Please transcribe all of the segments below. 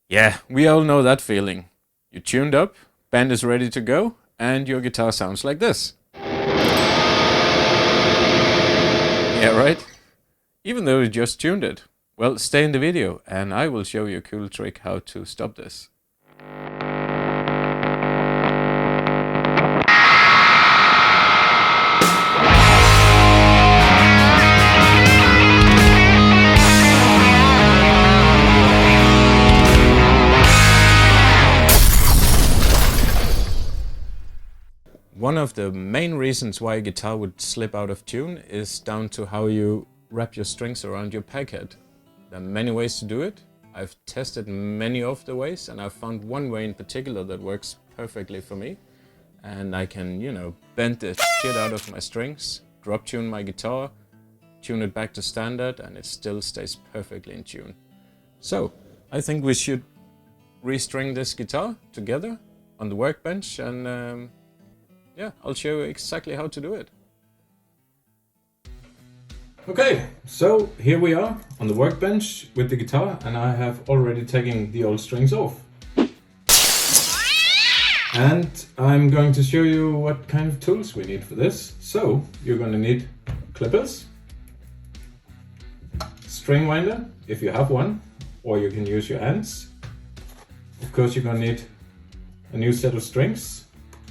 Yeah, we all know that feeling. You tuned up, band is ready to go, and your guitar sounds like this. Yeah, right? Even though you just tuned it. Well, stay in the video and I will show you a cool trick how to stop this. One of the main reasons why a guitar would slip out of tune is down to how you wrap your strings around your peg head. There are many ways to do it. I've tested many of the ways and I've found one way in particular that works perfectly for me. And I can, bend the shit out of my strings, drop tune my guitar, tune it back to standard, and it still stays perfectly in tune. So, I think we should restring this guitar together on the workbench and yeah, I'll show you exactly how to do it. Okay, so here we are on the workbench with the guitar, and I have already taken the old strings off. And I'm going to show you what kind of tools we need for this. So you're going to need clippers, string winder if you have one, or you can use your hands. Of course you're going to need a new set of strings.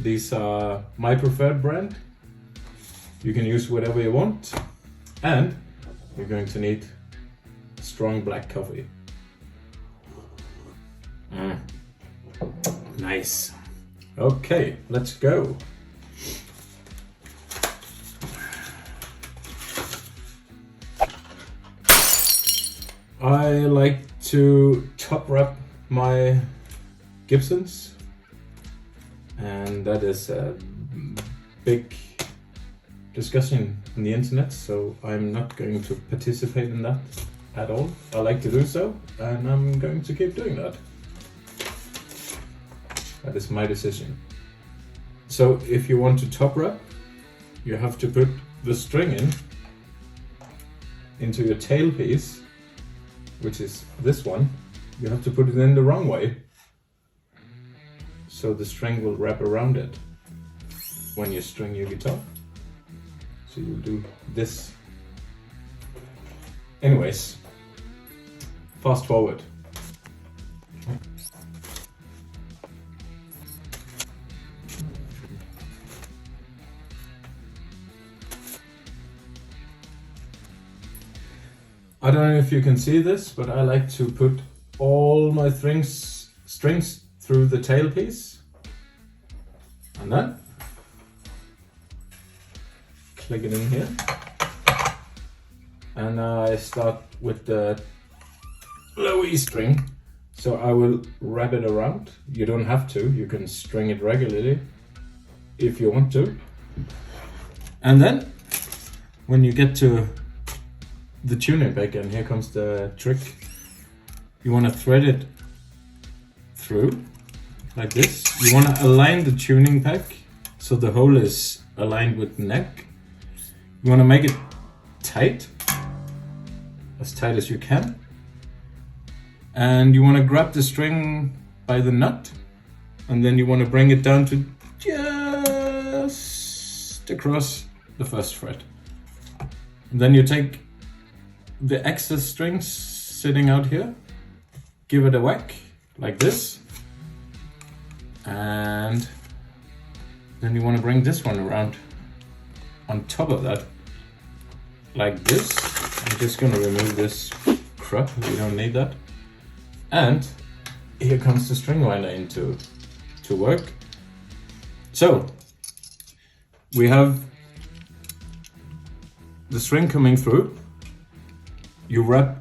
These are my preferred brand. You can use whatever you want. And you're going to need strong black coffee. Nice. Okay, let's go. I like to top wrap my Gibsons. And that is a big discussion on the internet, so I'm not going to participate in that at all. I like to do so, and I'm going to keep doing that. That is my decision. So if you want to top wrap, you have to put the string into your tailpiece, which is this one. You have to put it in the wrong way, so the string will wrap around it when you string your guitar. So you do this. Anyways, fast forward. I don't know if you can see this, but I like to put all my strings through the tailpiece, and then click it in here. And I start with the low E string, so I will wrap it around. You don't have to, you can string it regularly if you want to. And then when you get to the tuning peg, and here comes the trick, you want to thread it through like this. You want to align the tuning peg so the hole is aligned with the neck. You want to make it tight as you can, and you want to grab the string by the nut, and then you want to bring it down to just across the first fret. And then you take the excess strings sitting out here, give it a whack like this, and then you want to bring this one around on top of that like this. I'm just going to remove this crap, we don't need that. And here comes the string winder to work. So we have the string coming through. You wrap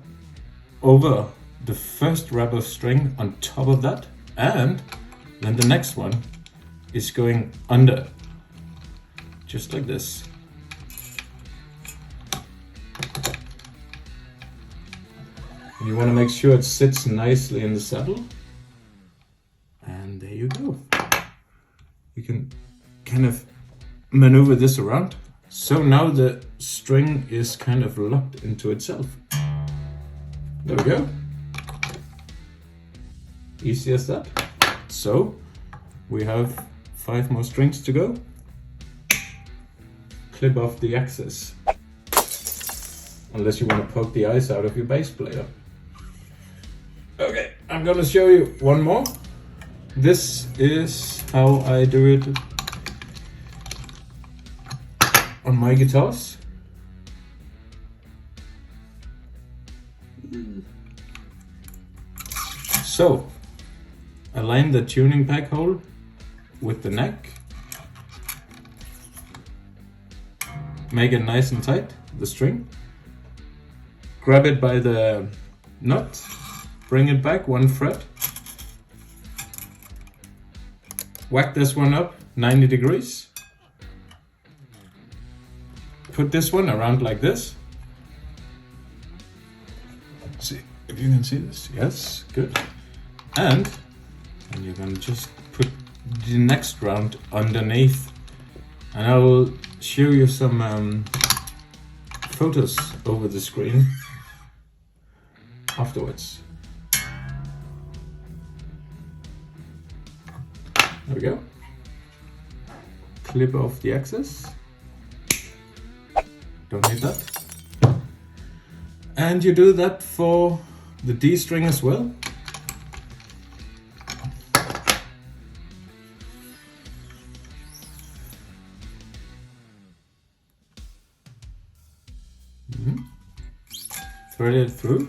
over the first wrap of string on top of that, and then the next one is going under, just like this. And you want to make sure it sits nicely in the saddle. And there you go. You can kind of maneuver this around. So now the string is kind of locked into itself. There we go. Easy as that. So we have 5 more strings to go. Clip off the excess. Unless you want to poke the eyes out of your bass player. Okay, I'm gonna show you one more. This is how I do it on my guitars. So, align the tuning peg hole with the neck. Make it nice and tight, the string. Grab it by the nut, bring it back 1 fret. Whack this one up 90 degrees. Put this one around like this. See if you can see this. Yes, good. And you're gonna just put the next round underneath. And I will show you some photos over the screen afterwards. There we go. Clip off the excess. Don't need that. And you do that for the D string as well. Thread it through.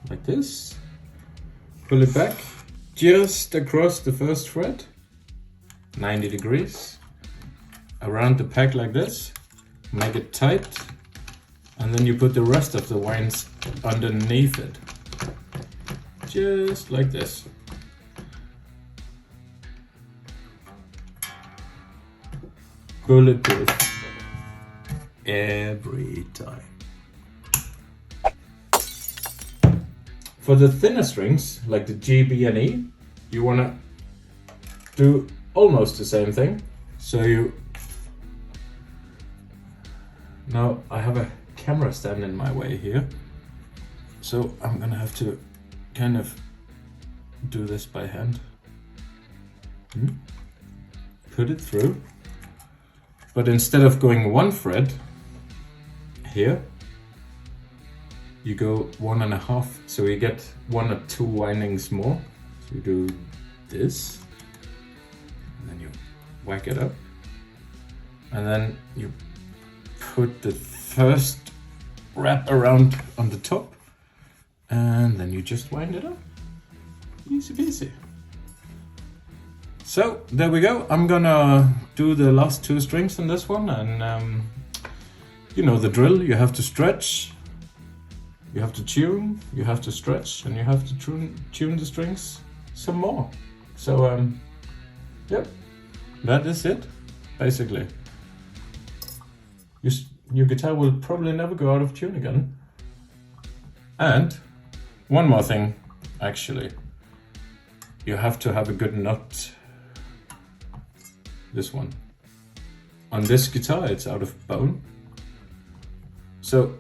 Like this. Pull it back just across the first fret, 90 degrees, around the peg like this, make it tight, and then you put the rest of the wines underneath it, just like this. Bulletproof every time. For the thinner strings, like the G, B and E, you want to do almost the same thing. So now I have a camera stand in my way here, so I'm gonna have to kind of do this by hand. Put it through, but instead of going 1 fret here, you go 1.5, so you get 1 or 2 windings more. So you do this, and then you whack it up, and then you put the first wrap around on the top, and then you just wind it up. Easy peasy. So there we go. I'm gonna do the last 2 strings on this one, and you know the drill. You have to stretch. You have to tune, you have to stretch, and you have to tune the strings some more. So, yep, that is it, basically. Your guitar will probably never go out of tune again. And one more thing, actually. You have to have a good nut. This one. On this guitar, it's out of bone. So,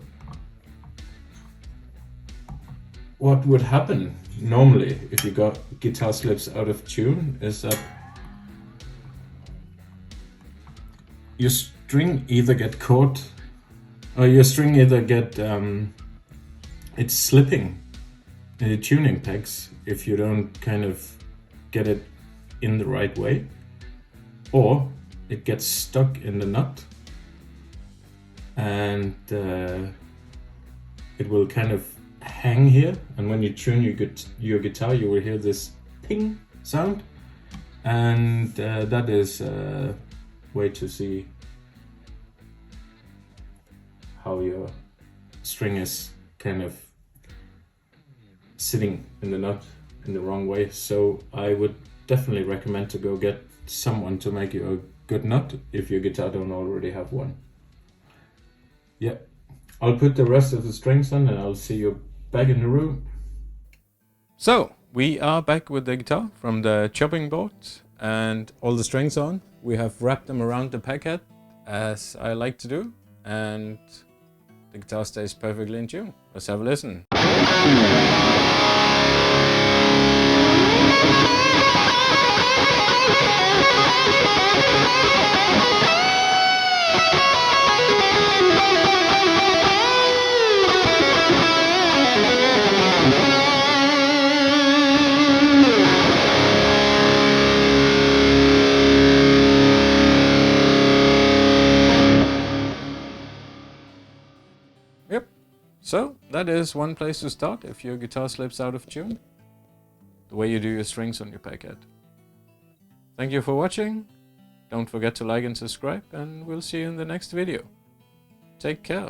what would happen normally if you got guitar slips out of tune is that your string either get caught, or your string either get it's slipping in the tuning pegs if you don't kind of get it in the right way, or it gets stuck in the nut, and it will kind of hang here, and when you tune your guitar, you will hear this ping sound, and that is a way to see how your string is kind of sitting in the nut in the wrong way. So I would definitely recommend to go get someone to make you a good nut if your guitar don't already have one. Yeah, I'll put the rest of the strings on, and I'll see you back in the room. So we are back with the guitar from the chopping board and all the strings on. We have wrapped them around the peg head, as I like to do, and the guitar stays perfectly in tune. Let's have a listen. Yep, so that is one place to start if your guitar slips out of tune. The way you do your strings on your peghead. Thank you for watching. Don't forget to like and subscribe, and we'll see you in the next video. Take care.